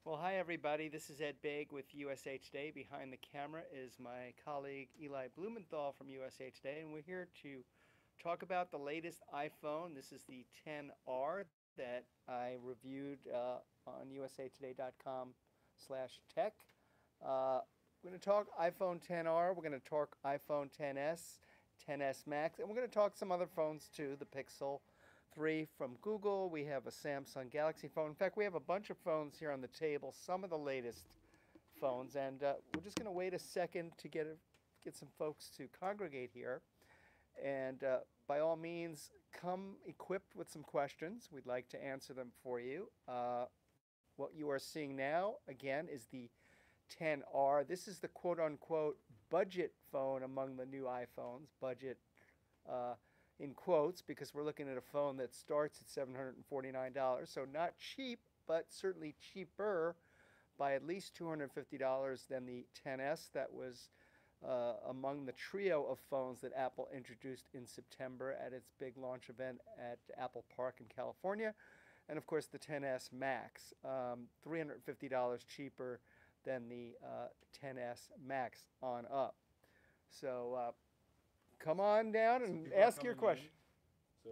Well, hi everybody. This is Ed Baig with USA Today. Behind the camera is my colleague Eli Blumenthal from USA Today, and we're here to talk about the latest iPhone. This is the 10R that I reviewed on usatoday.com/tech. We're going to talk iPhone 10R. We're going to talk iPhone 10s, 10s Max, and we're going to talk some other phones too. The Pixel 3 from Google. We have a Samsung Galaxy phone. In fact, we have a bunch of phones here on the table, some of the latest phones, and we're just going to wait a second to get some folks to congregate here. And by all means, come equipped with some questions. We'd like to answer them for you. What you are seeing now, again, is the 10R. This is the quote-unquote budget phone among the new iPhones. Budget in quotes, because we're looking at a phone that starts at $749. So not cheap, but certainly cheaper by at least $250 than the 10s that was among the trio of phones that Apple introduced in September at its big launch event at Apple Park in California. And of course the 10s Max, $350 cheaper than the 10s Max on up. So come on down and ask your question. So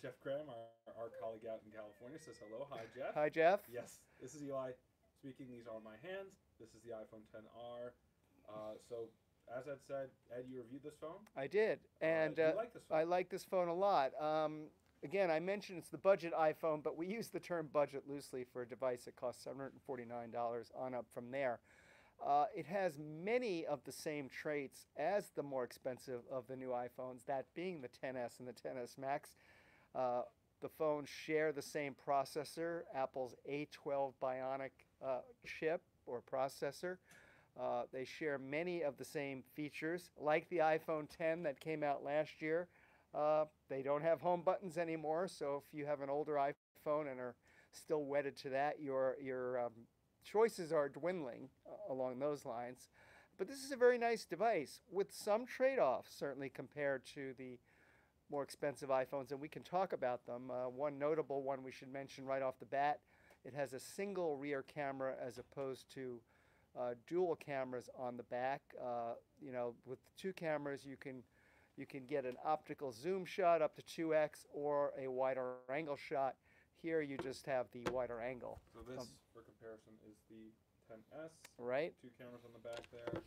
Jeff Graham, our colleague out in California, says hello. Hi, Jeff. Hi, Jeff. Yes, this is Eli speaking. These are my hands. This is the iPhone 10R. So as Ed said, Ed, you reviewed this phone? I did. And you like this phone? I like this phone a lot. Again, I mentioned it's the budget iPhone, but we use the term budget loosely for a device that costs $749 on up from there. It has many of the same traits as the more expensive of the new iPhones, that being the 10s and the 10s Max. The phones share the same processor, Apple's A12 Bionic chip or processor. They share many of the same features, like the iPhone 10 that came out last year. They don't have home buttons anymore, so if you have an older iPhone and are still wedded to that, your choices are dwindling along those lines. But this is a very nice device with some trade-offs, certainly compared to the more expensive iPhones, and we can talk about them. One notable one we should mention right off the bat, it has a single rear camera as opposed to dual cameras on the back. With two cameras, you can get an optical zoom shot up to 2x or a wider angle shot. Here you just have the wider angle. So this, for comparison, is the 10s. Right. Two cameras on the back there.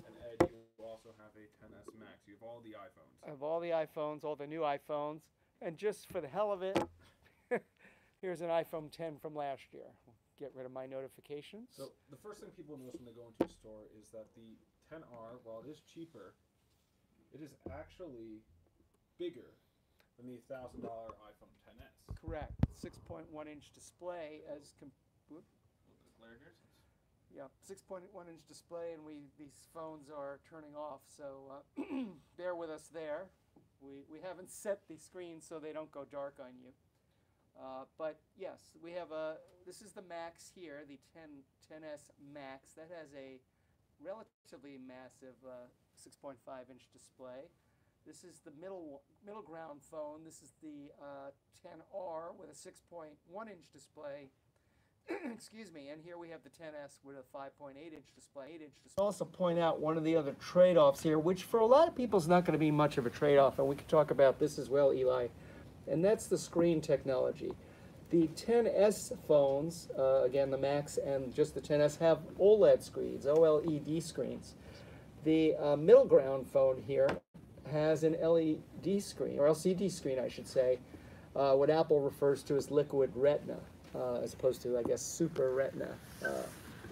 And Ed, you also have a 10s Max. You have all the iPhones. I have all the iPhones, all the new iPhones. And just for the hell of it, here's an iPhone 10 from last year. Get rid of my notifications. So the first thing people notice when they go into a store is that the 10R, while it is cheaper, it is actually bigger than the $1,000 iPhone 10s. Correct. 6.1-inch display as yeah, 6.1-inch display, and these phones are turning off, so bear with us there. We haven't set the screens so they don't go dark on you. But yes, we have this is the Max here, the 10s Max. That has a relatively massive 6.5-inch display. This is the middle ground phone. This is the 10R with a 6.1-inch display. Excuse me. And here we have the 10s with a 5.8-inch display. I'll also point out one of the other trade-offs here, which for a lot of people is not going to be much of a trade-off, and we can talk about this as well, Eli. And that's the screen technology. The 10s phones, again the Max and just the 10s, have OLED screens, OLED screens. The middle ground phone here has an LED screen, or LCD screen, I should say, what Apple refers to as liquid retina, as opposed to, I guess, super retina.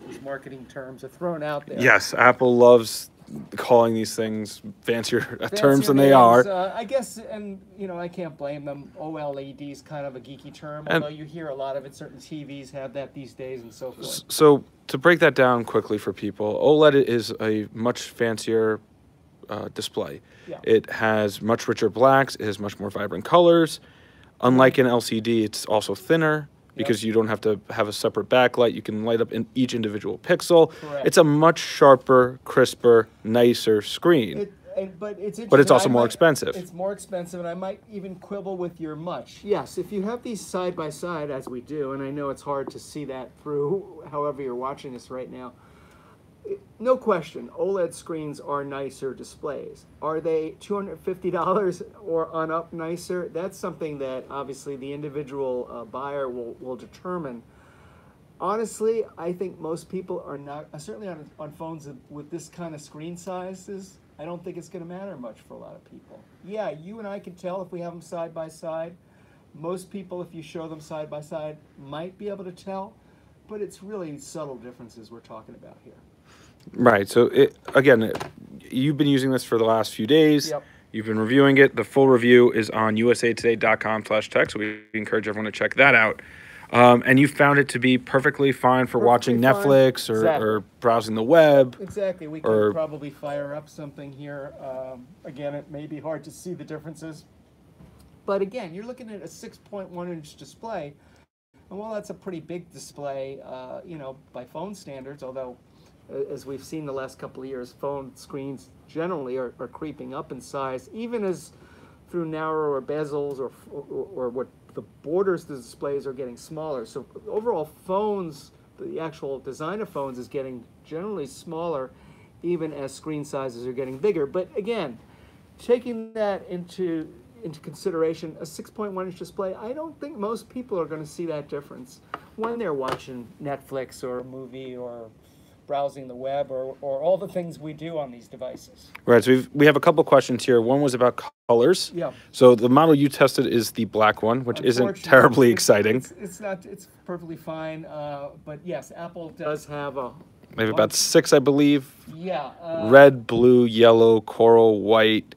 These marketing terms are thrown out there. Yes, Apple loves calling these things fancier terms than they are. I guess, and I can't blame them. OLED is kind of a geeky term, although you hear a lot of it. Certain TVs have that these days and so forth. So to break that down quickly for people, OLED is a much fancier display. Yeah. It has much richer blacks. It has much more vibrant colors. Unlike an LCD, it's also thinner, because you don't have to have a separate backlight. You can light up in each individual pixel. Correct. It's a much sharper, crisper, nicer screen. but it's interesting. But it's also more expensive. It's more expensive, and I might even quibble with your much. Yes, if you have these side by side, as we do, and I know it's hard to see that through however you're watching this right now, no question, OLED screens are nicer displays. Are they $250 or on up nicer? That's something that obviously the individual buyer will determine. Honestly, I think most people are not, certainly on phones with this kind of screen sizes, I don't think it's going to matter much for a lot of people. Yeah, you and I can tell if we have them side by side. Most people, if you show them side by side, might be able to tell, but it's really subtle differences we're talking about here. Right. So, again, you've been using this for the last few days. Yep. You've been reviewing it. The full review is on usatoday.com/tech, so we encourage everyone to check that out. And you found it to be perfectly fine for watching Netflix or browsing the web. Exactly. We can probably fire up something here. Again, it may be hard to see the differences. But again, you're looking at a 6.1-inch display. And while that's a pretty big display, by phone standards, although as we've seen the last couple of years, phone screens generally are creeping up in size, even as through narrower bezels or what the borders of the displays are getting smaller. So overall phones, the actual design of phones is getting generally smaller even as screen sizes are getting bigger. But again, taking that into consideration, a 6.1-inch display, I don't think most people are going to see that difference when they're watching Netflix or a movie or browsing the web or all the things we do on these devices. Right, so we have a couple questions here. One was about colors. Yeah. So the model you tested is the black one, which isn't terribly exciting. It's perfectly fine, but yes, Apple does have They have about 6, I believe. Yeah. Red, blue, yellow, coral, white.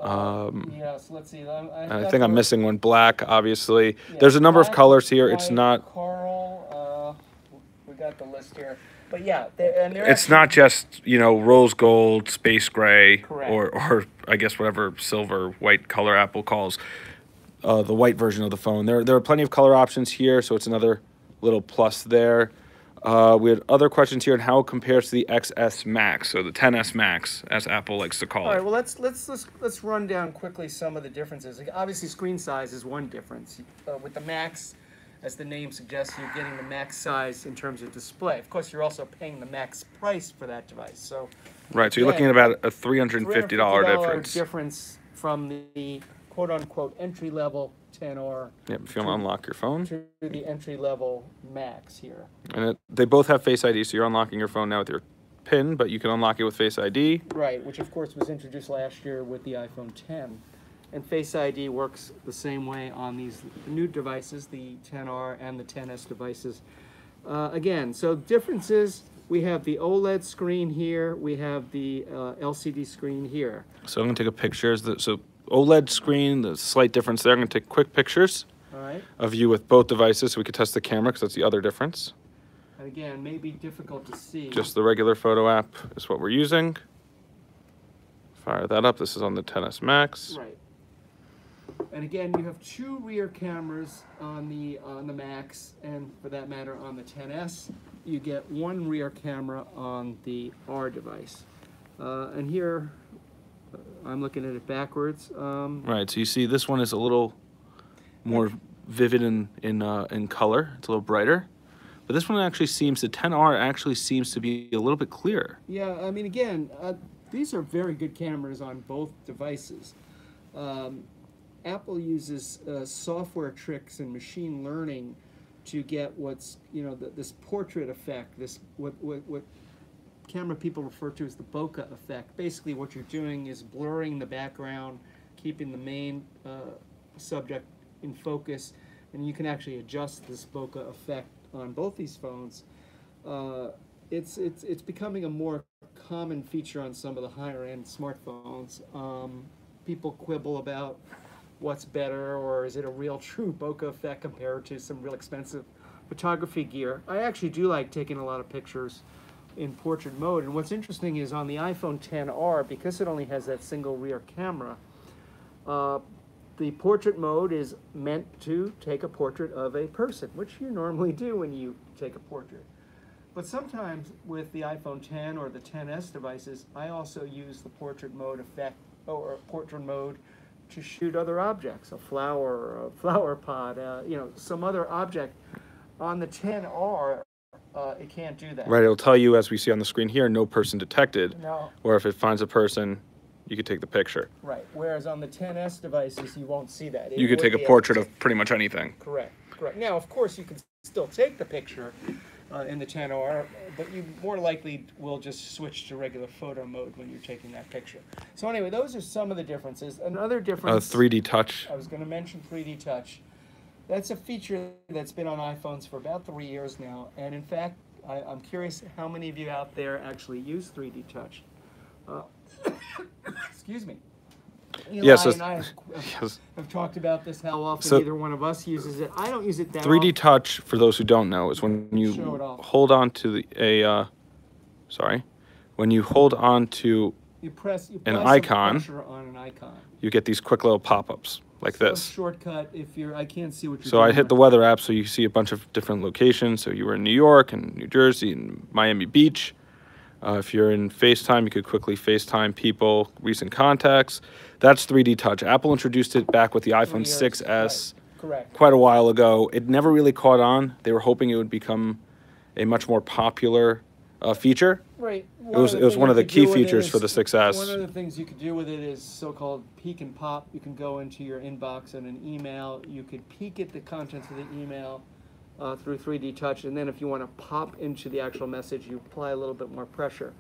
Yes, let's see. I think I'm missing one. Black, obviously. Yeah, there's a number of colors here. It's not coral. We got the list here. But yeah, it's not just, rose gold, space gray, correct, or I guess whatever silver, white color Apple calls the white version of the phone. There are plenty of color options here, so it's another little plus there. We had other questions here on how it compares to the XS Max, so the 10s Max, as Apple likes to call it. All right, well, let's run down quickly some of the differences. Obviously, screen size is one difference. With the Max, as the name suggests, you're getting the max size in terms of display. Of course, you're also paying the max price for that device. So, right, so you're looking at about a $350 difference from the quote-unquote entry-level 10R. Yep, if you want to unlock your phone. To the entry-level Max here. And they both have Face ID, so you're unlocking your phone now with your PIN, but you can unlock it with Face ID. Right, which of course was introduced last year with the iPhone 10. And Face ID works the same way on these new devices, the 10R and the 10S devices. Again, so differences, we have the OLED screen here, we have the LCD screen here. So I'm going to take a picture. So OLED screen, the slight difference there. I'm going to take quick pictures of you with both devices so we could test the camera because that's the other difference. And again, may be difficult to see. Just the regular photo app is what we're using. Fire that up. This is on the 10s Max. Right. And again, you have 2 rear cameras on the Max, and for that matter, on the 10S. You get 1 rear camera on the R device. And here, I'm looking at it backwards. Right. So you see, this one is a little more vivid in color. It's a little brighter. But this one actually seems, the 10R actually seems to be a little bit clearer. Yeah, I mean, again, these are very good cameras on both devices. Apple uses software tricks and machine learning to get what's, this portrait effect, this what camera people refer to as the bokeh effect. Basically, what you're doing is blurring the background, keeping the main subject in focus, and you can actually adjust this bokeh effect on both these phones. It's becoming a more common feature on some of the higher-end smartphones. People quibble about what's better, or is it a real true bokeh effect compared to some real expensive photography gear. I actually do like taking a lot of pictures in portrait mode, and what's interesting is on the iPhone 10R, because it only has that single rear camera, the portrait mode is meant to take a portrait of a person, which you normally do when you take a portrait. But sometimes with the iPhone 10 or the 10s devices, I also use the portrait mode effect or portrait mode to shoot other objects, a flower, a flower pot, you know, some other object. On the 10R, it can't do that. Right, it'll tell you, as we see on the screen here, no person detected. No. Or if it finds a person, you could take the picture. Right. Whereas on the 10s devices, you won't see that. You could take a portrait of pretty much anything. Correct. Correct. Now, of course, you can still take the picture in the 10R, but you more likely will just switch to regular photo mode when you're taking that picture. So anyway, those are some of the differences. Another difference. 3D touch. I was going to mention 3D touch. That's a feature that's been on iPhones for about 3 years now, and in fact, I'm curious how many of you out there actually use 3D touch. Excuse me. Eli Yes, and I yes. have talked about this, how often So- either one of us uses it. I don't use it that 3D often. touch, for those who don't know, is when Show it you off. hold on to when you hold on to, You press an some icon. pressure on an icon. you get these quick little pop-ups like So this. shortcut if you're, I can't see what you're So doing. I hit the weather app, so you see a bunch of different locations. So you were in New York and New Jersey and Miami Beach. If you're in FaceTime, you could quickly FaceTime people, recent contacts. That's 3D touch. Apple introduced it back with the iPhone 6s Right. Correct. quite a while ago. It never really caught on. They were hoping it would become a much more popular feature. Right. It was one of the key features for the 6S. One of the things you could do with it is so-called peek and pop. You can go into your inbox and an email. You could peek at the contents of the email through 3D touch, and then if you want to pop into the actual message, you apply a little bit more pressure.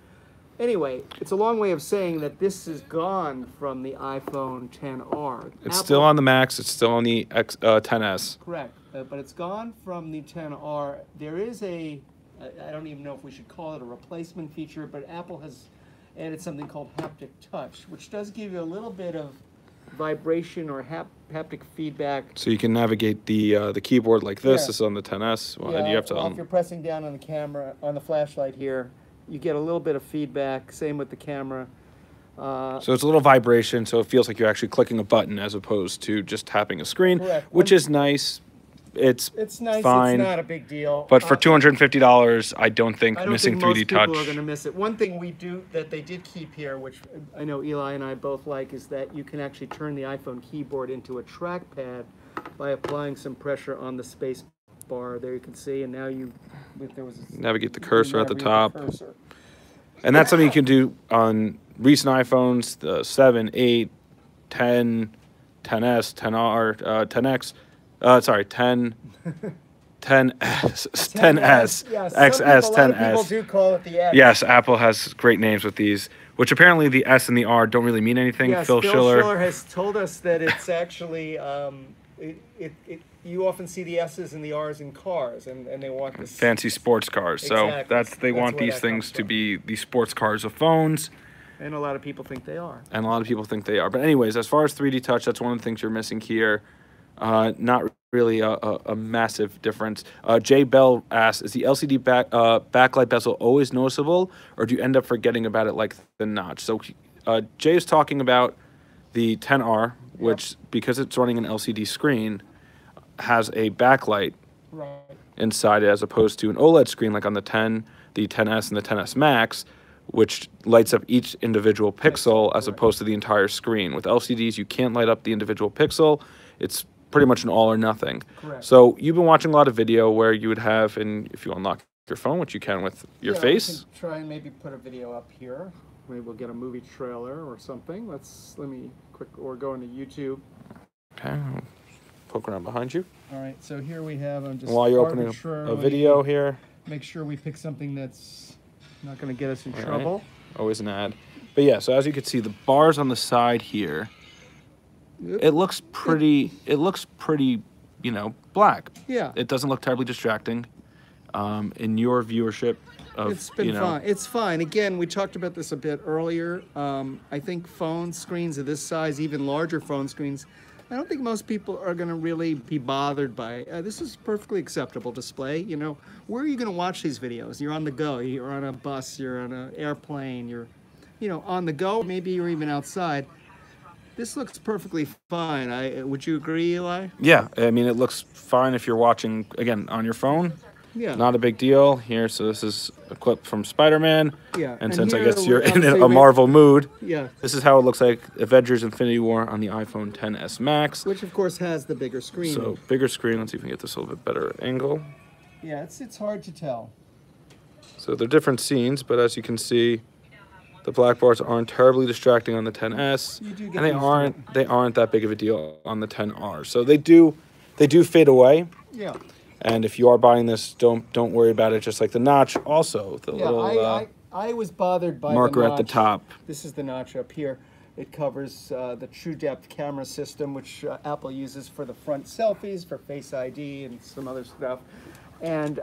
Anyway, it's a long way of saying that this is gone from the iPhone 10R. It's still on the Max. It's still on the 10s. Correct, but it's gone from the 10R. There is I don't even know if we should call it a replacement feature, but Apple has added something called haptic touch, which does give you a little bit of vibration or haptic feedback. So you can navigate the keyboard like this. Yeah. This is on the 10s. Well, and Yeah, you have to. well, if you're pressing down on the camera, on the flashlight here, you get a little bit of feedback. Same with the camera. So it's a little vibration, so it feels like you're actually clicking a button as opposed to just tapping a screen, Correct. which is nice. It's nice. fine. It's not a big deal. But for $250, I don't think I don't missing think 3D most touch. people are going to miss it. One thing we do that they did keep here, which I know Eli and I both like, is that you can actually turn the iPhone keyboard into a trackpad by applying some pressure on the space bar. There you can see, and now if there was Navigate the cursor at the navigate top. cursor. And that's something you can do on recent iPhones, the 7, 8, 10, 10s, 10R, 10X. 10S, 10S, Yes, XS, a lot of people 10S. do call it the X. Yes, Apple has great names with these, which apparently the S and the R don't really mean anything. Yes, Phil Schiller. has told us that it's actually you often see the S's and the R's in cars, and they want this Fancy sports cars. So Exactly. they That's want where these that things comes to from. be the sports cars of phones, and a lot of people think they are. and a lot of people think they are. But anyways, as far as 3D touch, that's one of the things you're missing here. Not really a massive difference. Jay Bell asks, is the LCD backlight bezel always noticeable, or do you end up forgetting about it like the notch? So Jay is talking about the 10R, which, because it's running an LCD screen, has a backlight Right. inside it as opposed to an OLED screen like on the 10, the 10S, and the 10S Max, which lights up each individual pixel as correct. opposed to the entire screen. With LCDs, you can't light up the individual pixel. It's pretty much an all or nothing. Correct. So you've been watching a lot of video where you would have, and if you unlock your phone, which you can with your Yeah, face. We can try and maybe put a video up here. Maybe we'll get a movie trailer or something. Let me or go into YouTube. Okay, I'll poke around behind you. All right, so here we have. I'm just While you're opening up a arbitrarily video here. Make sure we pick something that's not going to get us in All right. trouble. Always an ad. But yeah, so as you can see, the bars on the side here, it looks pretty, black. Yeah. It doesn't look terribly distracting. In your viewership of, It's been fine. It's fine. Again, we talked about this a bit earlier. I think phone screens of this size, even larger phone screens, I don't think most people are going to really be bothered by this is perfectly acceptable display. You know, where are you going to watch these videos? You're on the go. You're on a bus. You're on an airplane. You're, on the go. Maybe you're even outside. This looks perfectly fine. Would you agree, Eli? Yeah, I mean, it looks fine if you're watching, again, on your phone. Yeah. Not a big deal here. So this is a clip from Spider-Man. Yeah. And since I here, guess you're in obviously, a Marvel mood, yeah, this is how it looks like Avengers Infinity War on the iPhone XS Max. which of course has the bigger screen. So bigger screen. Let's see if we can get this a little bit better angle. Yeah, it's hard to tell. So they're different scenes, but as you can see, the black bars aren't terribly distracting on the XS, You do get and used to they aren't that big of a deal on the XR. So they do fade away. Yeah. And if you are buying this, don't worry about it. Just like the notch, also the Yeah, little I was bothered by marker the at the notch. top. This is the notch up here. It covers the True Depth camera system, which Apple uses for the front selfies, for Face ID, and some other stuff. And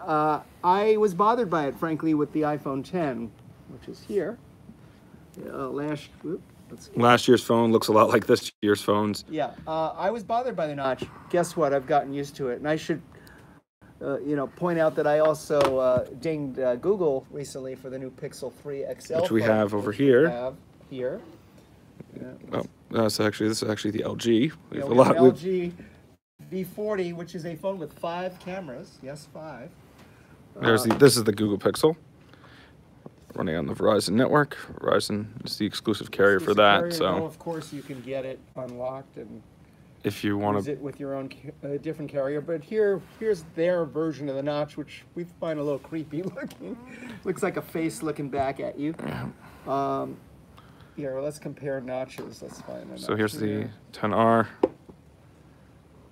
I was bothered by it, frankly, with the iPhone 10, which is here. Last year's phone looks a lot like this year's phones. Yeah, I was bothered by the notch. Guess what? I've gotten used to it, and I should, point out that I also dinged Google recently for the new Pixel 3 XL, Which we phone, have over which we here. have here. Oh, this is actually the LG. We Yeah, have we a have lot. LG V40, which is a phone with 5 cameras. Yes, 5. This is the Google Pixel, running on the Verizon network. Verizon is the exclusive carrier for that. Carrier, So no, of course, you can get it unlocked and if you want use to, it with your own different carrier. But here's their version of the notch, which we find a little creepy looking. Looks like a face looking back at you. Here, let's compare notches. Let's find a notch. so here's the here. 10R.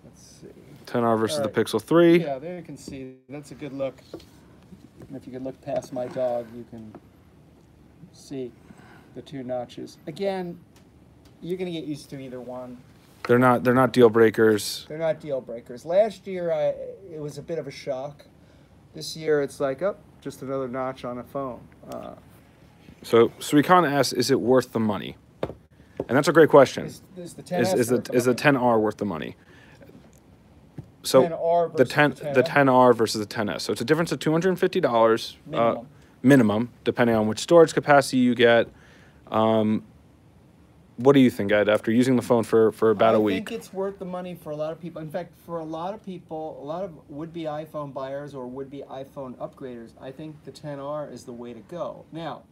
Let's see. 10R versus All right. the Pixel 3. Yeah, there you can see. That's a good look. And if you could look past my dog, you can see the 2 notches. Again, you're going to get used to either one. They're not deal breakers. They're not deal breakers. Last year, it was a bit of a shock. This year, it's like, oh, just another notch on a phone. So Srikant asks, is it worth the money? And that's a great question. Is the 10S Is worth the 10R worth the money? So 10R the versus 10 the 10R versus the 10S. So it's a difference of $250 minimum. minimum, depending on which storage capacity you get. What do you think, Ed? After using the phone for about a week, I think it's worth the money for a lot of people. In fact, for a lot of people, a lot of would-be iPhone buyers or would-be iPhone upgraders, I think the 10R is the way to go. Now,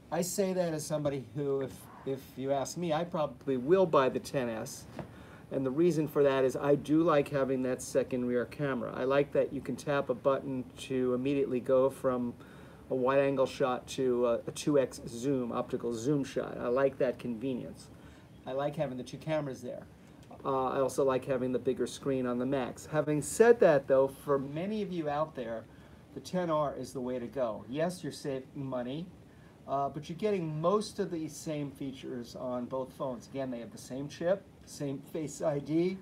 I say that as somebody who, if you ask me, I probably will buy the 10S. And the reason for that is I do like having that second rear camera. I like that you can tap a button to immediately go from a wide-angle shot to a 2x zoom, optical zoom shot. I like that convenience. I like having the 2 cameras there. I also like having the bigger screen on the Max. Having said that, though, for many of you out there, the 10R is the way to go. Yes, you're saving money, but you're getting most of the same features on both phones. Again, they have the same chip, same Face ID.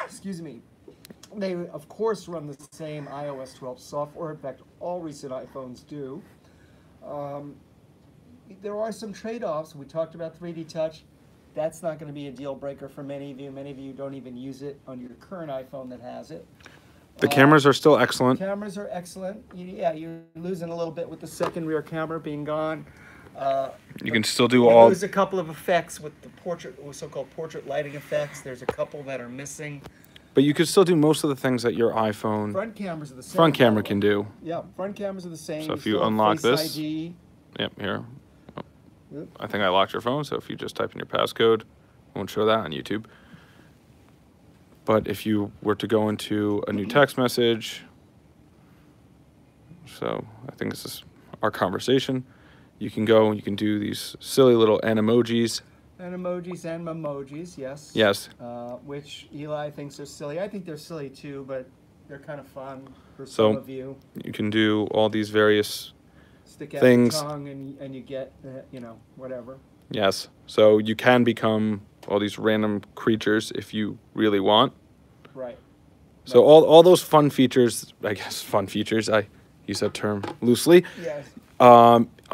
Excuse me. They, of course, run the same iOS 12 software. In fact, all recent iPhones do. There are some trade-offs. We talked about 3D Touch. That's not going to be a deal breaker for many of you. Many of you don't even use it on your current iPhone that has it. the cameras are still excellent. Cameras are excellent. Yeah, you're losing a little bit with the second rear camera being gone. You can still do You all. lose a couple of effects with the portrait, so-called portrait lighting effects. There's a couple that are missing. But you could still do most of the things that your iPhone Front cameras are the same. front by camera the way. can do. Yeah, front cameras are the same. So if you still have unlock Face this- ID. Yep, here. Oh, Yep. I think I locked your phone, so if you just type in your passcode, I won't show that on YouTube. But if you were to go into a new text message, so I think this is our conversation, you can go and you can do these silly little animojis. And emojis and memojis, yes. Yes. Which Eli thinks are silly. I think they're silly too, but they're kind of fun for So- some of you. You can do all these various Stick out things. your tongue and you get, whatever. yes. So you can become all these random creatures if you really want. Right. So all those fun features, I guess fun features, I use that term loosely, Yes.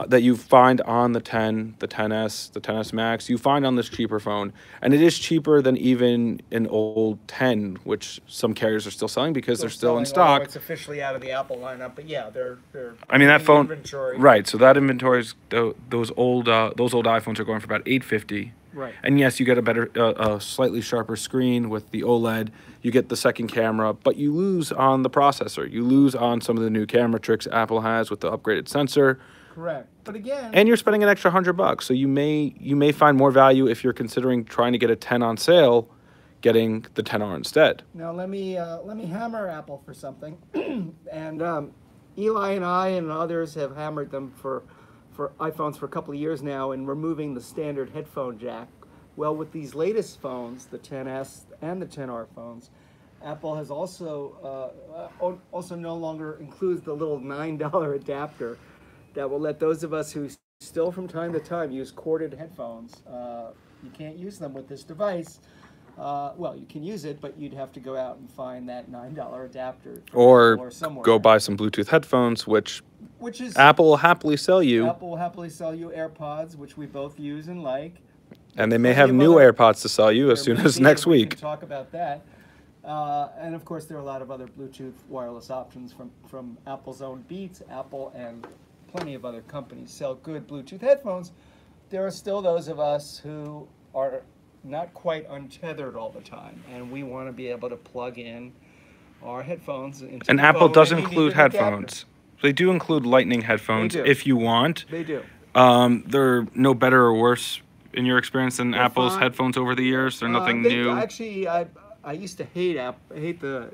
that you find on the 10, the 10S, the 10S Max, you find on this cheaper phone. And it is cheaper than even an old 10, which some carriers are still selling because they're still in selling, although stock. It's officially out of the Apple lineup, but yeah, they're I mean, that in phone, inventory. right, so that inventory is, those old iPhones are going for about $850 Right. And yes, you get a better, a slightly sharper screen with the OLED. You get the second camera, but you lose on the processor. You lose on some of the new camera tricks Apple has with the upgraded sensor. Correct. But again, And you're spending an extra $100, so you may find more value if you're considering trying to get a 10 on sale, getting the 10R instead. now let me hammer Apple for something, and Eli and I and others have hammered them for iPhones for a couple of years now in removing the standard headphone jack. Well, with these latest phones, the 10s and the 10R phones, Apple has also no longer includes the little $9 adapter that will let those of us who still from time to time use corded headphones. You can't use them with this device. Well, you can use it, but you'd have to go out and find that $9 adapter Or somewhere. go buy some Bluetooth headphones, which is Apple will happily sell you. Apple will happily sell you AirPods, which we both use and like. And they may Plenty have of new other- AirPods to sell you as There soon may as be, next and we week. can talk about that. And of course, there are a lot of other Bluetooth wireless options from Apple's own Beats. Apple and plenty of other companies sell good Bluetooth headphones. There are still those of us who are not quite untethered all the time, and we want to be able to plug in our headphones into And the Apple phone, does and we need include an adapter. headphones. They do include Lightning headphones do. if you want. They do. They're no better or worse in your experience than They're Apple's fine. headphones over the years. They're nothing new. Actually, I used to hate the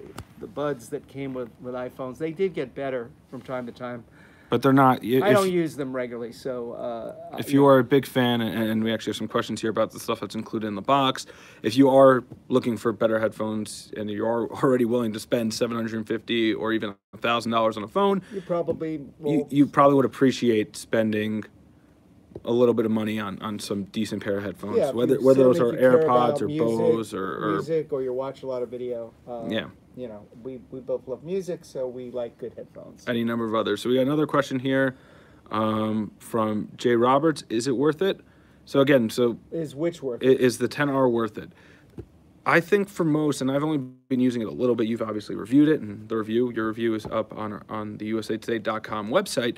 buds that came with iPhones. They did get better from time to time. But they're not. I don't use them regularly, so If you are a big fan, and we actually have some questions here about the stuff that's included in the box, if you are looking for better headphones and you are already willing to spend $750 or even $1,000 on a phone, you probably you probably would appreciate spending a little bit of money on some decent pair of headphones, whether those are AirPods or Bose or music, or you watch a lot of video. Yeah. You know, we both love music, so we like good headphones. any number of others. So we got another question here from Jay Roberts. Is it worth it? So again, Is which worth? is the 10R worth it? I think for most, and I've only been using it a little bit. You've obviously reviewed it, and your review is up on the usatoday.com website.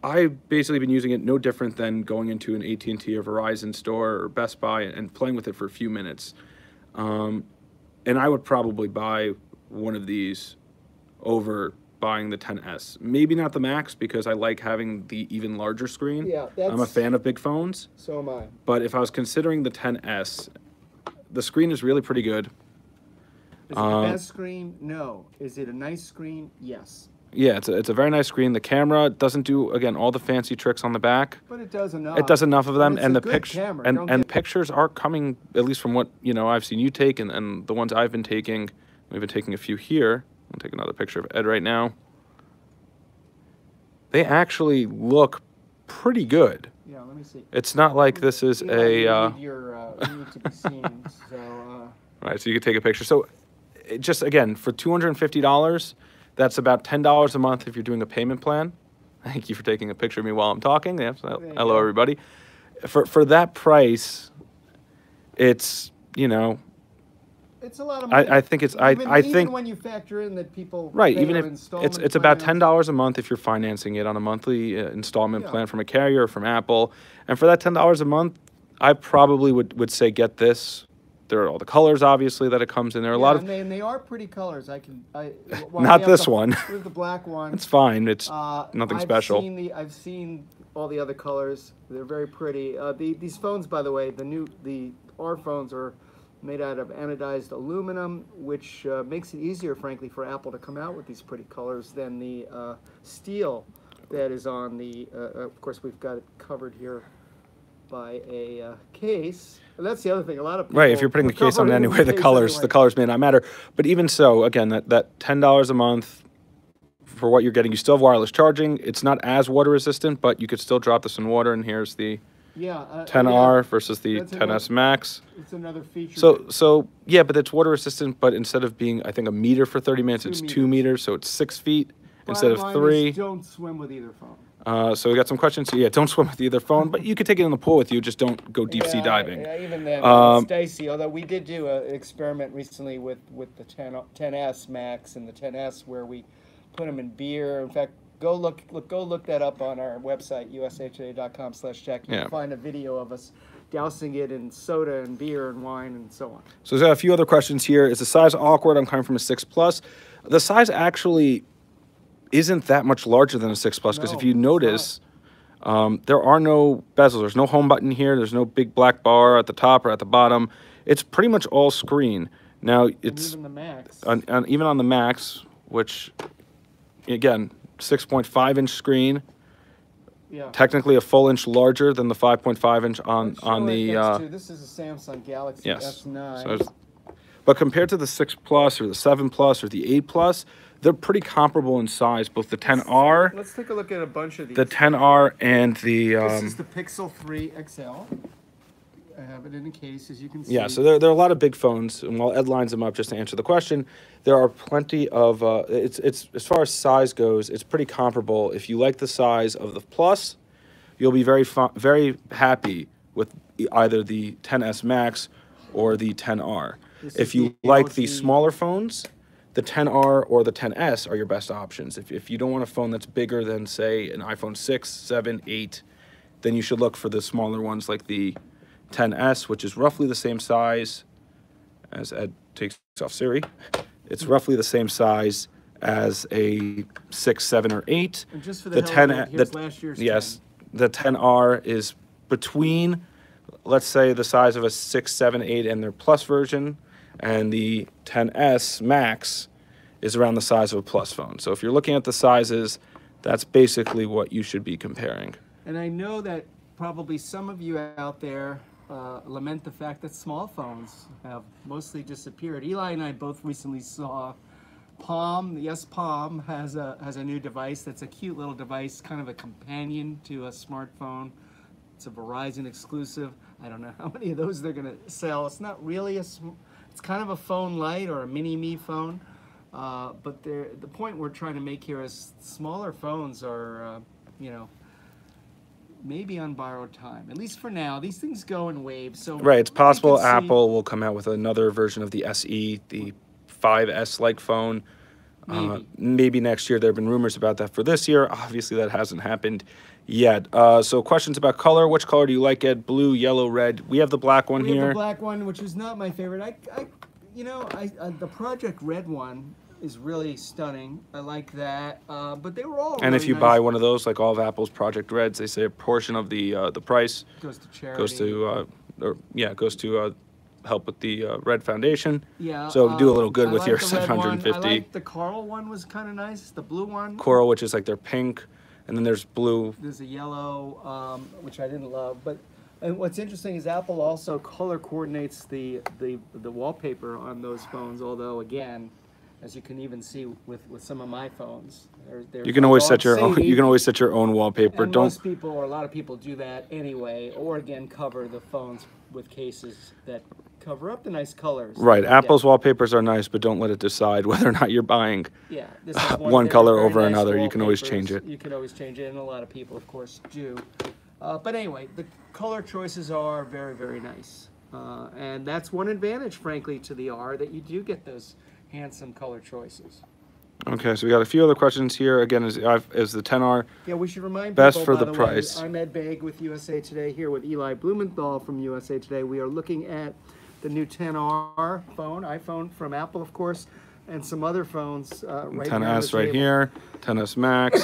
I've basically been using it no different than going into an AT&T or Verizon store or Best Buy and playing with it for a few minutes. And I would probably buy one of these over buying the 10S. Maybe not the Max because I like having the even larger screen. Yeah, I'm a fan of big phones. So am I. But if I was considering the 10S, the screen is really pretty good. Is it the best screen? No. Is it a nice screen? Yes. Yeah, it's a very nice screen. The camera doesn't do, again, all the fancy tricks on the back. But it does enough. It does enough of them, it's and a the good picture camera. and pictures are coming, at least from what I've seen you take, and the ones I've been taking. We've been taking a few here. I'll take another picture of Ed right now. They actually look pretty good. Yeah, let me see. It's not like this is You need to be seen. So. Right, so you could take a picture. So, just again, for $250, that's about $10 a month if you're doing a payment plan. Thank you for taking a picture of me while I'm talking. Yeah, so hello, everybody. For that price, it's It's a lot of money. I think it's I think even when you factor in that people right. pay Even their if installment it's about plans. $10 a month if you're financing it on a monthly installment plan from a carrier or from Apple, and for that $10 a month, I probably would say get this. There are all the colors, obviously, that it comes in. There are a lot of. And they are pretty colors. Not this one. Here's the black one. It's fine. It's nothing special. I've seen all the other colors. They're very pretty. These phones, by the way, the R phones are made out of anodized aluminum, which makes it easier, frankly, for Apple to come out with these pretty colors than the steel that is on the. Of course, we've got it covered here by a case. And that's the other thing. A lot of people, right. If you're putting the case on it anyway, the colors may not matter. But even so, again, that $10 a month for what you're getting, you still have wireless charging. It's not as water resistant, but you could still drop this in water. And here's the 10R versus the 10S Max. It's another feature. So yeah, but it's water resistant. But instead of being, I think, a meter for 30 minutes, it's 2 meters. So it's 6 feet instead of 3. Don't swim with either phone. So we got some questions here. Yeah, don't swim with either phone, but you could take it in the pool with you. Just don't go deep sea diving. Yeah, even then, it's dicey. Although we did do an experiment recently with the 10S Max and the 10S where we put them in beer. In fact, Go look that up on our website, usatoday.com/Jack. You Yeah. can find a video of us dousing it in soda and beer and wine and so on. So there's a few other questions here. Is the size awkward? I'm coming from a 6 Plus. The size actually isn't that much larger than a 6 Plus because No, if you it's notice, there are no bezels. There's no home button here. There's no big black bar at the top or at the bottom. It's pretty much all screen. Now it's And even the Max. even on the Max, which again 6.5-inch screen. Yeah. Technically a full inch larger than the 5.5-inch on the. This is a Samsung Galaxy Yes. S9. So but compared to the 6 Plus or the 7 Plus or the 8 Plus, they're pretty comparable in size. Both the 10R, Let's take a look at a bunch of these. the 10R, and the. This is the Pixel 3 XL. I have it in a case, as you can see. Yeah, so there are a lot of big phones, and while Ed lines them up just to answer the question, there are plenty of. It's as far as size goes, it's pretty comparable. If you like the size of the Plus, you'll be very happy with either the 10s Max or the 10R. If you like the smaller phones, the 10R or the 10s are your best options. If you don't want a phone that's bigger than, say, an iPhone 6, 7, 8, then you should look for the smaller ones like the 10s, which is roughly the same size as Ed takes off Siri. It's roughly the same size as a 6, 7, or 8. And just for the hell of it, here's last year's 10. The 10R is between, let's say, the size of a 6, 7, 8 and their Plus version, and the 10s Max is around the size of a Plus phone. So if you're looking at the sizes, that's basically what you should be comparing. And I know that probably some of you out there lament the fact that small phones have mostly disappeared. Eli and I both recently saw Palm. Yes, Palm has a new device that's a cute little device, kind of a companion to a smartphone. It's a Verizon exclusive. I don't know how many of those they're going to sell. It's not really it's kind of a phone light or a mini-me phone. But the point we're trying to make here is smaller phones are, maybe on borrowed time, at least for now. These things go in waves. So right, it's possible Apple will come out with another version of the SE, the 5S-like phone. Maybe next year. There have been rumors about that for this year. Obviously, that hasn't happened yet. So questions about color. Which color do you like, Ed? Blue, yellow, red? We have the black one here. We have the black one, which is not my favorite. The Project Red one is really stunning. I like that. But they were all And really if you nice. buy one of those, like all of Apple's Project Reds, they say a portion of the price Goes to charity. goes to help with the Red Foundation. Yeah. So do a little good I with like your the red one. 750. I like the coral one was kind of nice. The blue one. Coral, which is like their pink, and then there's blue. There's a yellow, which I didn't love. And what's interesting is Apple also color coordinates the wallpaper on those phones. Although again, as you can even see with some of my phones, You can always set your own. You can always set your own wallpaper. And Don't. most people, or a lot of people, do that anyway. Or again, cover the phones with cases that cover up the nice colors. Right, Apple's wallpapers are nice, but don't let it decide whether or not you're buying Yeah, this is one of their color very over nice another. You can always wallpapers. change it. You can always change it, and a lot of people, of course, do. But anyway, the color choices are very, very nice. And that's one advantage, frankly, to the R, that you do get those handsome color choices. Okay, so we got a few other questions here. Again, is the 10R Yeah, we should remind best people, for by the way, price? I'm Ed Baig with USA Today, here with Eli Blumenthal from USA Today. We are looking at the new 10R phone, iPhone from Apple, of course, and some other phones right here on the 10s right table. here, 10s Max,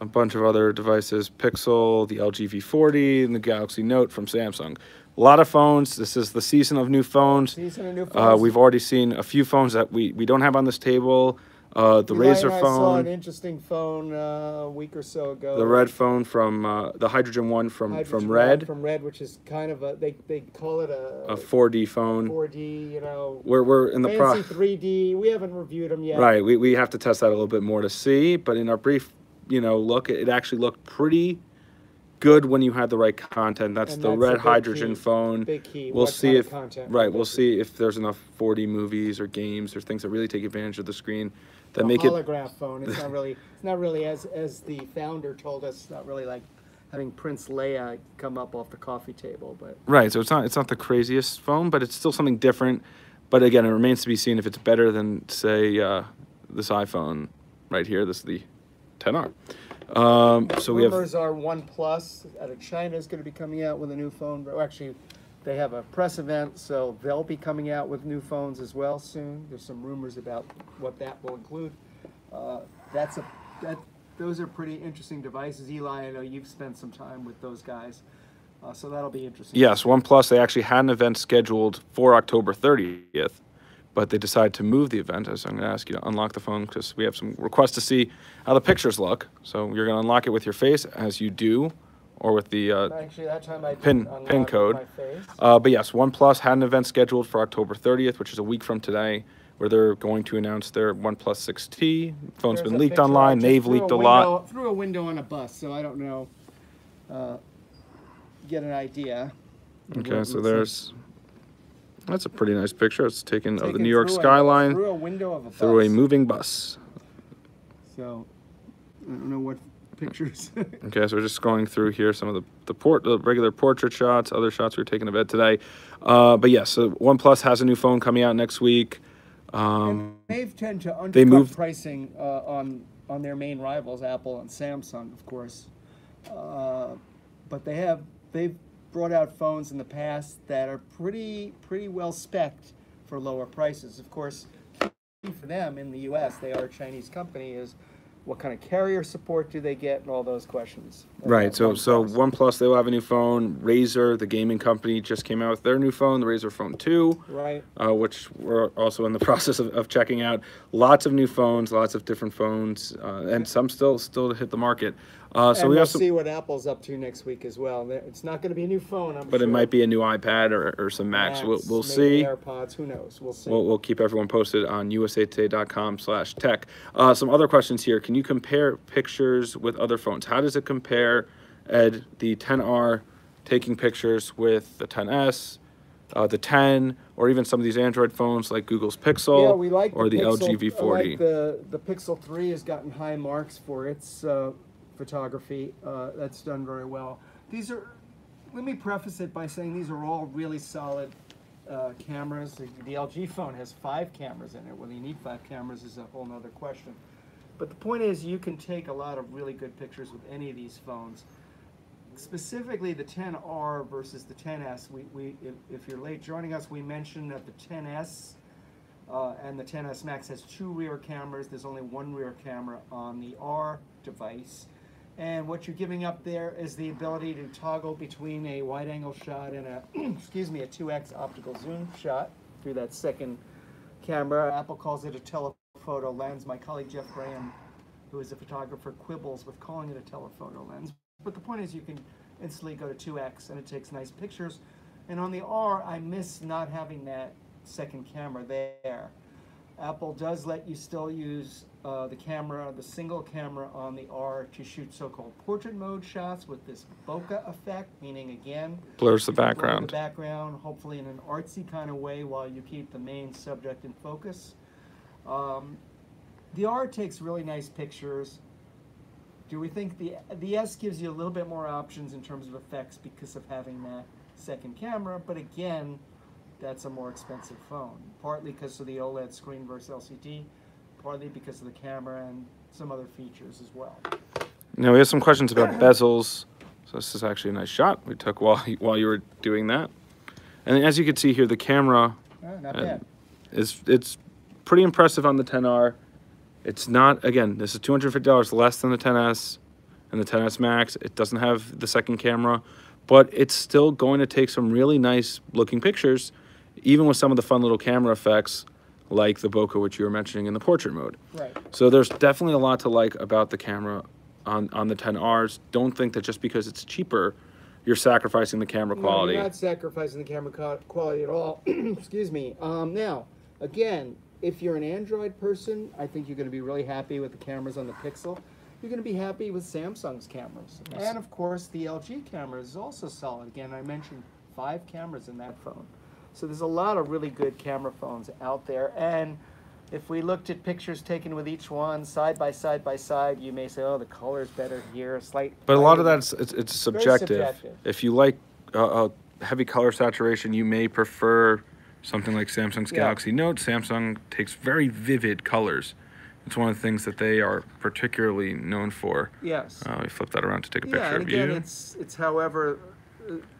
a bunch of other devices, Pixel, the LG V40, and the Galaxy Note from Samsung. A lot of phones. This is the season of new phones. Season of new phones. We've already seen a few phones that we don't have on this table. The Eli Razer and I saw an phone, interesting phone a week or so ago. the Red phone from the Hydrogen one from Hydrogen Red, From Red, which is kind of they call it a 4D phone. 4D, We're in the fancy 3D. We haven't reviewed them yet. Right, we have to test that a little bit more to see, but in our brief, look, it actually looked pretty good when you had the right content. That's And the that's a Red big Hydrogen key. phone. Big key. We'll What see kind of if content we'll see if there's enough 4D movies or games or things that really take advantage of the screen that make it. Holograph phone. It's not really as the founder told us. It's not really like having Prince Leia come up off the coffee table, but Right, so it's not the craziest phone, but it's still something different. But again, it remains to be seen if it's better than, say, this iPhone right here. This is the 10R. So we Rumors have are OnePlus out of China is going to be coming out with a new phone. Well, actually, they have a press event, so they'll be coming out with new phones as well soon. There's some rumors about what that will include. Those are pretty interesting devices. Eli, I know you've spent some time with those guys, so that'll be interesting. yes, OnePlus. They actually had an event scheduled for October 30th, but they decided to move the event. So I'm going to ask you to unlock the phone because we have some requests to see how the pictures look. So you're going to unlock it with your face, as you do, or with the Actually, that time I pin didn't unlock with code. my face. But yes, OnePlus had an event scheduled for October 30th, which is a week from today, where they're going to announce their OnePlus 6T. Phone's There's been a leaked picture I online. just They've threw leaked a window, lot. Through a window on a bus, so I don't know. Get an idea. of what Okay, it so looks there's that's a pretty nice picture. It's taken like. of the Taken New York through skyline through a window of a through a bus. moving bus. So I don't know what pictures. Okay, so we're just going through here some of the regular portrait shots, other shots we were taking of Ed today. But yes, so OnePlus has a new phone coming out next week. And they tend to They undercut moved- pricing on their main rivals, Apple and Samsung, of course. But they've brought out phones in the past that are pretty well spec'd for lower prices. Of course, key for them in the U.S., they are a Chinese company, is what kind of carrier support do they get, and all those questions. Right, so OnePlus. OnePlus, they will have a new phone. Razer, the gaming company, just came out with their new phone, the Razer Phone 2. Right. Which we're also in the process of checking out. Lots of new phones, lots of different phones, and some still to hit the market. So And we we'll have some, see what Apple's up to next week as well. It's not going to be a new phone, I'm but sure. it might be a new iPad or some Macs. We'll maybe see. AirPods, who knows? We'll see. We'll keep everyone posted on usatoday.com/tech. Some other questions here. Can you compare pictures with other phones? How does it compare, Ed, the 10R taking pictures with the 10S, the 10, or even some of these Android phones like Google's Pixel Yeah, we like or the Pixel. LG V40? I like the Pixel 3 has gotten high marks for its photography. That's done very well. These are, let me preface it by saying these are all really solid cameras. The LG phone has 5 cameras in it. Whether you need 5 cameras is a whole nother question. But the point is, you can take a lot of really good pictures with any of these phones. Specifically, the 10R versus the 10S. If you're late joining us, we mentioned that the 10S and the 10S Max has 2 rear cameras. There's only 1 rear camera on the R device. And what you're giving up there is the ability to toggle between a wide-angle shot and a, excuse me, a 2x optical zoom shot through that second camera. Apple calls it a telephoto lens. My colleague Jeff Graham, who is a photographer, quibbles with calling it a telephoto lens. But the point is, you can instantly go to 2x and it takes nice pictures. And on the R, I miss not having that second camera there. Apple does let you still use the single camera on the R to shoot so-called portrait mode shots with this bokeh effect, meaning again, Blurs the blur background. the background, hopefully in an artsy kind of way while you keep the main subject in focus. The R takes really nice pictures. Do we think the S gives you a little bit more options in terms of effects because of having that second camera? But again, that's a more expensive phone, partly because of the OLED screen versus LCD, partly because of the camera and some other features as well. Now we have some questions about bezels. So this is actually a nice shot we took while you were doing that. And as you can see here, the camera Not bad. it's pretty impressive on the 10R. It's not, again, this is $250 less than the 10S and the 10S Max. It doesn't have the second camera, but it's still going to take some really nice looking pictures, even with some of the fun little camera effects like the bokeh, which you were mentioning in the portrait mode. Right. So there's definitely a lot to like about the camera on the 10Rs. Don't think that just because it's cheaper, you're sacrificing the camera quality. No, you're not sacrificing the camera quality at all. Excuse me. Now, again, if you're an Android person, I think you're going to be really happy with the cameras on the Pixel. You're going to be happy with Samsung's cameras. Yes. And of course, the LG camera is also solid. Again, I mentioned 5 cameras in that phone. So there's a lot of really good camera phones out there. And if we looked at pictures taken with each one side by side, you may say, oh, the color's better here, But a lot of that's it's subjective. subjective. If you like heavy color saturation, you may prefer something like Samsung's Yeah. Galaxy Note. Samsung takes very vivid colors, It's one of the things that they are particularly known for. Yes. We flip that around to take a Yeah, picture and of again, you. it's however,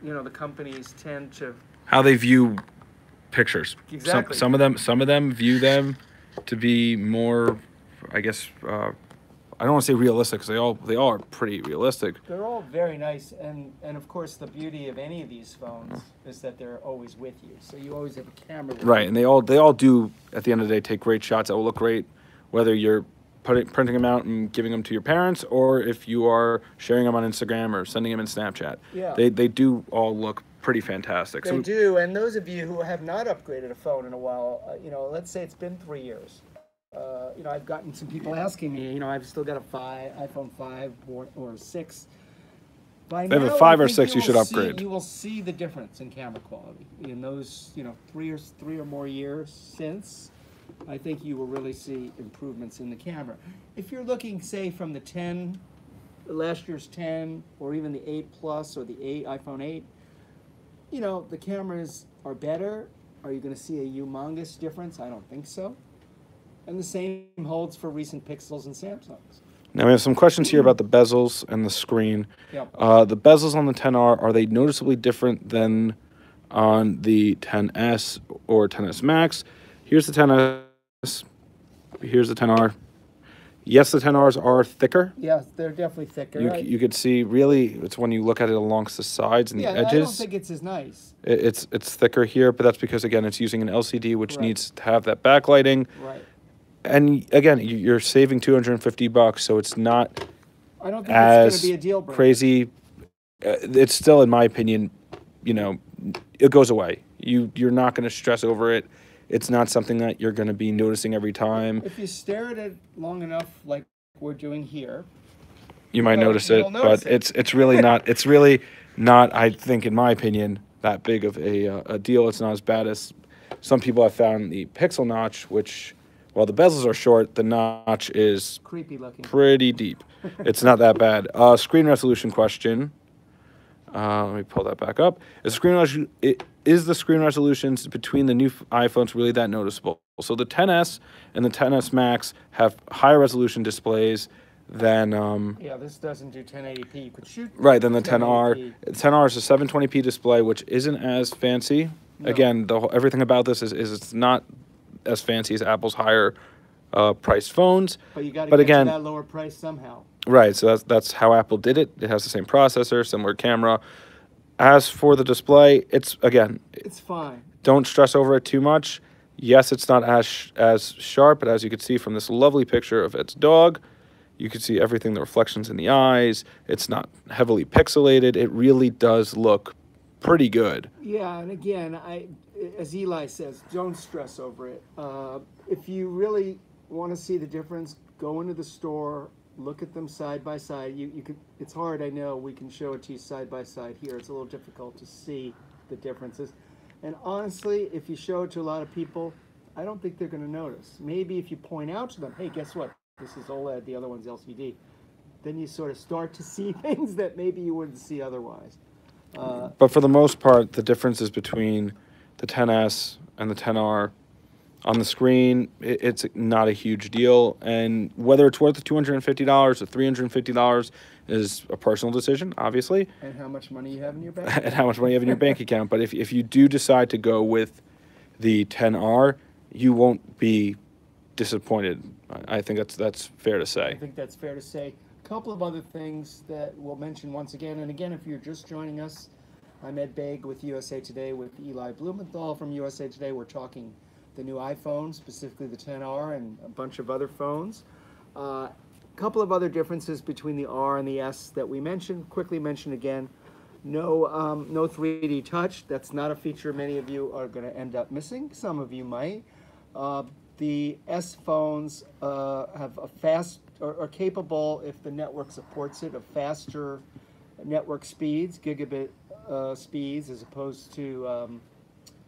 the companies tend to. How they view pictures. Exactly. Some of them view them to be more, I guess. I don't want to say realistic because they all are pretty realistic. They're all very nice, and of course the beauty of any of these phones is that they're always with you, so you always have a camera with Right, you. and they all do at the end of the day take great shots that will look great, whether you're printing them out and giving them to your parents, or if you are sharing them on Instagram or sending them in Snapchat. Yeah. They do all look pretty fantastic. They do, and those of you who have not upgraded a phone in a while, let's say it's been 3 years. I've gotten some people asking me, I've still got a iPhone 5 or 6. By If they have a now, 5 I or think 6, you should upgrade. You will see the difference in camera quality in those, 3 or more years since. I think you will really see improvements in the camera. If you're looking, say, from the 10, last year's 10, or even the 8 Plus or the iPhone 8, the cameras are better. Are you going to see a humongous difference? I don't think so. And the same holds for recent Pixels and Samsungs. Now we have some questions here about the bezels and the screen. Yep. The bezels on the 10R, are they noticeably different than on the 10S or 10S Max? Here's the 10S. Here's the 10R. Yes, the 10Rs are thicker. Yeah, they're definitely thicker. You could see, really, it's when you look at it along the sides and the edges. I don't think it's as nice. It's thicker here, but that's because, again, it's using an LCD, which Right. needs to have that backlighting. Right. And again, you're saving $250, so it's not I don't think it's going to be a as deal breaker. crazy. It's still, in my opinion, it goes away. You're not going to stress over it. It's not something that you're going to be noticing every time. If you stare at it long enough, like we're doing here, You might notice it, you'll notice but it. it's really not. It's really not. I think, in my opinion, that big of a deal. It's not as bad as some people have found the Pixel notch, which, while the bezels are short, the notch is creepy looking. pretty deep. It's not that bad. Screen resolution question. Let me pull that back up. Is the screen resolutions between the new iPhones really that noticeable? So the 10s and the 10s Max have higher resolution displays than Yeah, this doesn't do 1080p. You could shoot. right than the 10R. 1080p. The 10R is a 720p display, which isn't as fancy. No. Again, everything about this is it's not as fancy as Apple's higher priced phones. But you got to But get again, to that lower price somehow. right, so that's how Apple did it. It has the same processor, similar camera. As for the display, it's fine. don't stress over it too much. Yes, it's not as sharp, but as you can see from this lovely picture of its dog, you can see everything, the reflections in the eyes. It's not heavily pixelated. It really does look pretty good. Yeah, and again, as Eli says, don't stress over it. If you really want to see the difference, go into the store, look at them side by side. You could. It's hard, I know. We can show it to you side by side here. It's a little difficult to see the differences. And honestly, if you show it to a lot of people, I don't think they're going to notice. Maybe if you point out to them, hey, guess what? This is OLED, the other one's LCD. Then you sort of start to see things that maybe you wouldn't see otherwise. But for the most part, the differences between the 10S and the 10R on the screen, it's not a huge deal. And whether it's worth the $250 or $350 is a personal decision, obviously. And how much money you have in your bank? And how much money you have in your bank account. But if you do decide to go with the 10R, you won't be disappointed. I think that's fair to say. I think that's fair to say. A couple of other things that we'll mention once again. And again, if you're just joining us, I'm Ed Begg with USA Today with Eli Blumenthal from USA Today. We're talking the new iPhone, specifically the 10R and a bunch of other phones. A couple of other differences between the R and the S that we mentioned. Quickly mention again. No 3D touch. That's not a feature many of you are going to end up missing. Some of you might. The S phones have a fast are capable, if the network supports it, of faster network speeds, gigabit speeds, as opposed to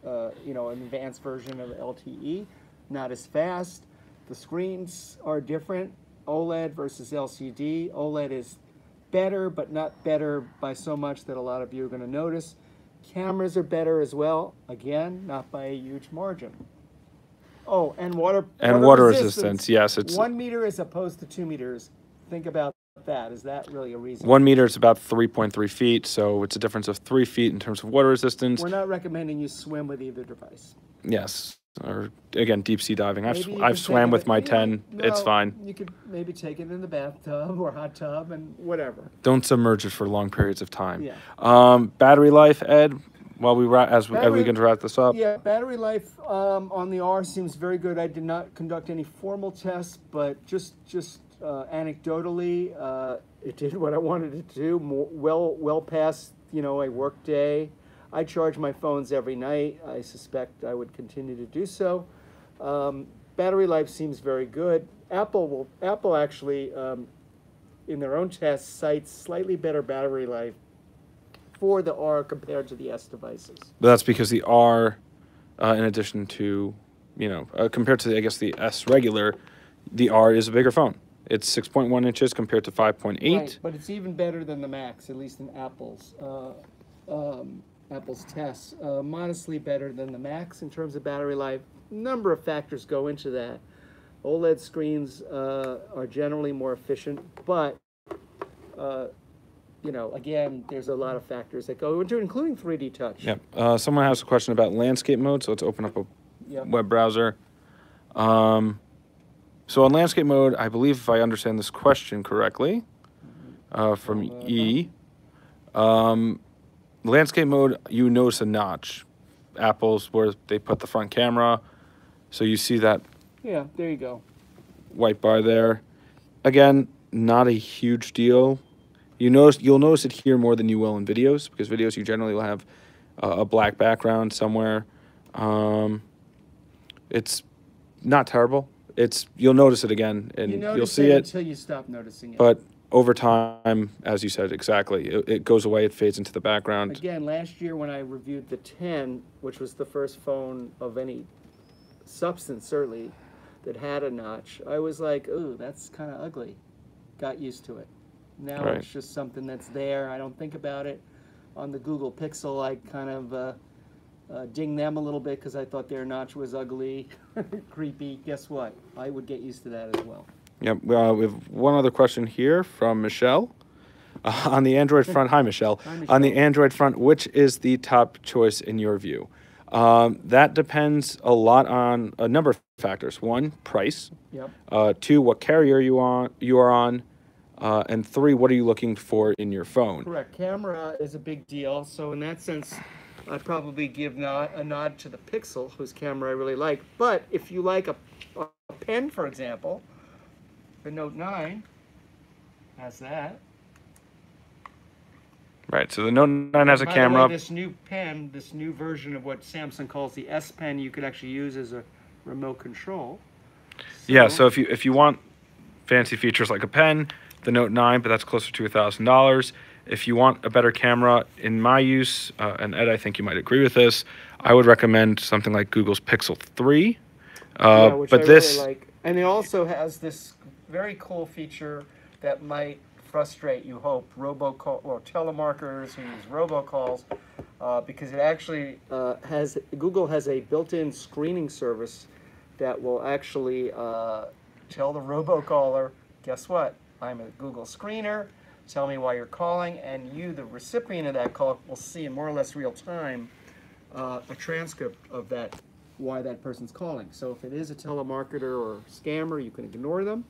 an advanced version of LTE. Not as fast. The screens are different. OLED versus LCD. OLED is better, but not better by so much that a lot of you are going to notice. Cameras are better as well. Again, not by a huge margin. Oh, and water resistance. Yes, it's 1 meter as opposed to 2 meters. Think about that. Is that really a reason? 1 meter is about 3.3 feet, so it's a difference of 3 feet in terms of water resistance. We're not recommending you swim with either device. Yes, or again, deep sea diving. Maybe you I've can swam take with it- my you know, 10. It's no, fine. You could maybe take it in the bathtub or hot tub and whatever. Don't submerge it for long periods of time. Yeah. Battery life, Ed. While we as we Battery- begin to wrap this up. Yeah, battery life on the R seems very good. I did not conduct any formal tests, but just anecdotally, it did what I wanted it to do. Well past a work day. I charge my phones every night. I suspect I would continue to do so. Battery life seems very good. Apple actually, in their own tests, cites slightly better battery life for the R compared to the S devices. But that's because the R, in addition to, compared to, I guess, the S regular, the R is a bigger phone. It's 6.1 inches compared to 5.8. Right, but it's even better than the Max, at least in Apple's tests. Modestly better than the Max in terms of battery life. Number of factors go into that. OLED screens are generally more efficient, but again, there's a lot of factors that go into it, including 3D touch. Yep. Someone has a question about landscape mode, so let's open up a web browser. So on landscape mode, I believe if I understand this question correctly, from E, landscape mode, you notice a notch. Apple's where they put the front camera, so you see that. Yeah, there you go. White bar there. Again, not a huge deal. You'll notice it here more than you will in videos, because videos you generally will have a black background somewhere. It's not terrible. You'll notice it again, and you'll see it until you stop noticing it. But over time, as you said, exactly, it goes away. It fades into the background. Again, last year when I reviewed the 10, which was the first phone of any substance, certainly, that had a notch, I was like, ooh, that's kind of ugly. Got used to it. Now Right. it's just something that's there. I don't think about it. On the Google Pixel, I kind of ding them a little bit because I thought their notch was ugly, creepy. Guess what? I would get used to that as well. Yep. We have one other question here from Michelle. On the Android front, hi Michelle. Hi, Michelle. On the Android front, which is the top choice in your view? That depends a lot on a number of factors. One, price. Yep. Two, what carrier you are on. And three, what are you looking for in your phone? Correct. Camera is a big deal. So in that sense, I'd probably give a nod to the Pixel, whose camera I really like. But if you like a pen, for example, the Note 9 has that. Right, so the Note 9 has a By camera. the way, this new pen, this new version of what Samsung calls the S Pen, you could actually use as a remote control. Yeah, so if you want fancy features like a pen, the Note 9, but that's closer to $1,000. If you want a better camera, in my use, and Ed, I think you might agree with this, I would recommend something like Google's Pixel 3. Which but I this, really like. And it also has this very cool feature that might frustrate, you hope, robocall or telemarketers who use robocalls, because it actually Google has a built-in screening service that will actually tell the robocaller, guess what? I'm a Google screener. Tell me why you're calling, and you, the recipient of that call, will see in more or less real time a transcript of that, why that person's calling. So if it is a telemarketer or scammer, you can ignore them.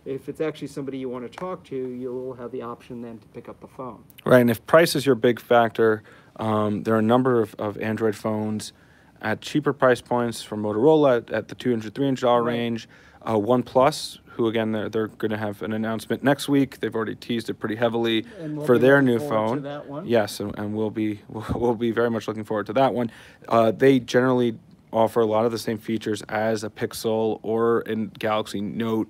If it's actually somebody you want to talk to, you'll have the option then to pick up the phone. right, and if price is your big factor, there are a number of Android phones at cheaper price points from Motorola at the $200, $300 range. OnePlus, who again, they're going to have an announcement next week. They've already teased it pretty heavily for their new phone. To that one. Yes, and we'll be very much looking forward to that one. They generally offer a lot of the same features as a Pixel or a Galaxy Note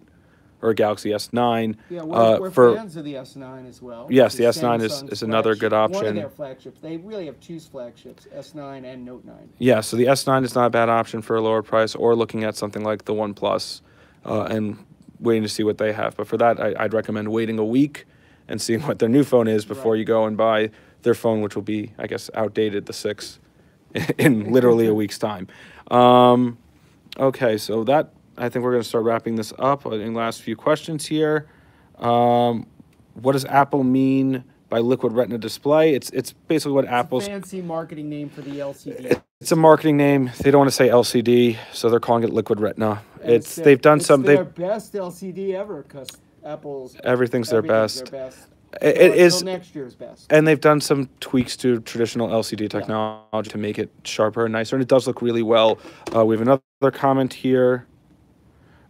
or a Galaxy S9. Yeah, we're fans of the S9 as well. Yes, the S9 Samsung's is another good flagship. option. One of their flagships. They really have two flagships, S9 and Note 9. Yeah, so the S9 is not a bad option for a lower price, or looking at something like the OnePlus and waiting to see what they have. But for that, I'd recommend waiting a week and seeing what their new phone is before you go and buy their phone, which will be, I guess, outdated, the 6, in literally a week's time. Okay, so that, I think we're going to start wrapping this up in the last few questions here. What does Apple mean by liquid retina display? It's basically what Apple's... fancy marketing name for the LCD. It's a marketing name. They don't want to say LCD, so they're calling it liquid retina. It's They've done some... their best LCD ever, because Apple's... Everything's their best. Their best. It Until is... next year's best. And they've done some tweaks to traditional LCD technology to make it sharper and nicer, and it does look really well. We have another comment here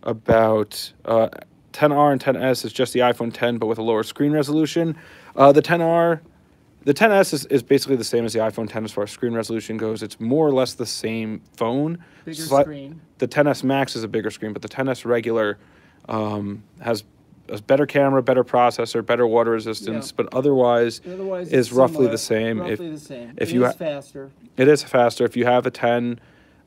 about 10R and 10S is just the iPhone 10, but with a lower screen resolution. The 10S is basically the same as the iPhone 10 as far as screen resolution goes. It's more or less the same phone. Bigger screen. The 10S Max is a bigger screen, but the 10S regular has a better camera, better processor, better water resistance, but otherwise is roughly the same. It is faster. It is faster. If you have a 10,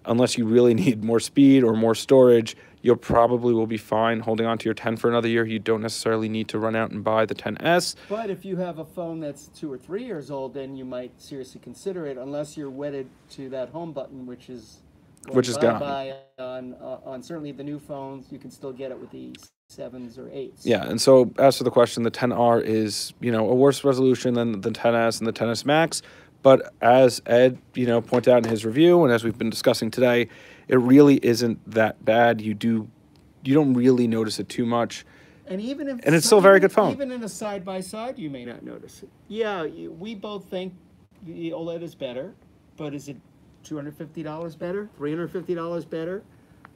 unless you really need more speed or more storage, you'll probably will be fine holding on to your 10 for another year. You don't necessarily need to run out and buy the 10S. But if you have a phone that's 2 or 3 years old, then you might seriously consider it, unless you're wedded to that home button, which is gone. On certainly the new phones, you can still get it with the 7s or 8s. Yeah, and so as for the question, the 10R is, a worse resolution than the 10S and the 10S Max. But as Ed, pointed out in his review, and as we've been discussing today, it really isn't that bad. You don't really notice it too much. And it's still a very good phone. Even in a side-by-side, you may not notice it. Yeah, we both think the OLED is better, but is it $250 better? $350 better?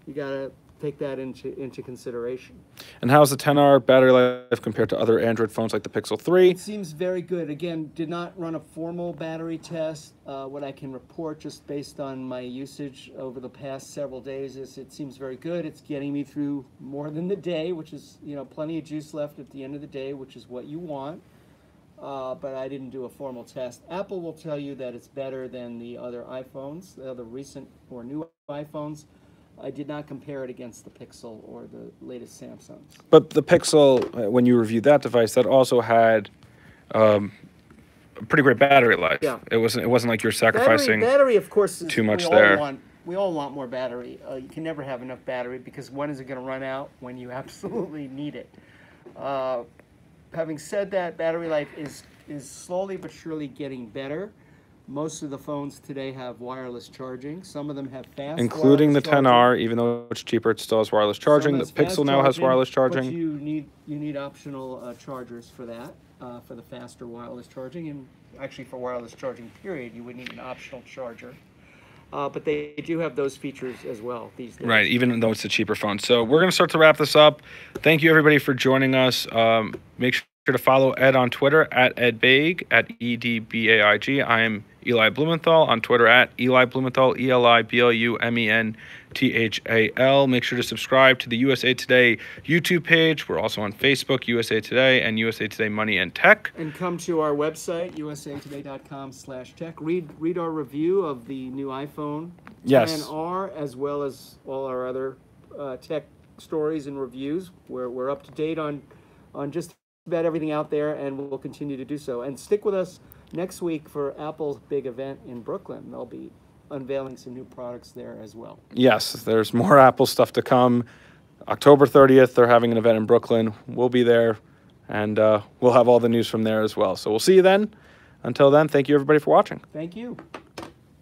You got to take that into consideration. And how's the 10R battery life compared to other Android phones like the Pixel 3? It seems very good. Again, did not run a formal battery test. What I can report just based on my usage over the past several days is it seems very good. It's getting me through more than the day, which is, plenty of juice left at the end of the day, which is what you want. But I didn't do a formal test. Apple will tell you that it's better than the other iPhones, the other recent or new iPhones. I did not compare it against the Pixel or the latest Samsungs. But the Pixel, when you reviewed that device, that also had a pretty great battery life. Yeah. It wasn't like you're sacrificing battery, of course, too much there. We all want more battery. You can never have enough battery, because when is it going to run out? When you absolutely need it. Having said that, battery life is slowly but surely getting better. Most of the phones today have wireless charging. Some of them have fast including the wireless 10R, charging. Even though it's cheaper, it still has wireless charging. The Pixel now has wireless charging. But you need optional chargers for that, for the faster wireless charging. And actually for wireless charging, period, you would need an optional charger. But they do have those features as well these days. Right, even though it's a cheaper phone. So we're going to start to wrap this up. Thank you, everybody, for joining us. Make sure to follow Ed on Twitter at EdBaig, at EDBAIG. I am Eli Blumenthal on Twitter at Eli Blumenthal, ELIBLUMENTHAL. Make sure to subscribe to the USA Today YouTube page. We're also on Facebook, USA Today, and USA Today Money and Tech. And come to our website, usatoday.com/tech. Read our review of the new iPhone XR, as well as all our other tech stories and reviews. We're up to date on just about everything out there, and we'll continue to do so. And stick with us next week for Apple's big event in Brooklyn. They'll be unveiling some new products there as well. Yes, there's more Apple stuff to come. October 30th, they're having an event in Brooklyn. We'll be there, and we'll have all the news from there as well. So we'll see you then. Until then, thank you, everybody, for watching. Thank you.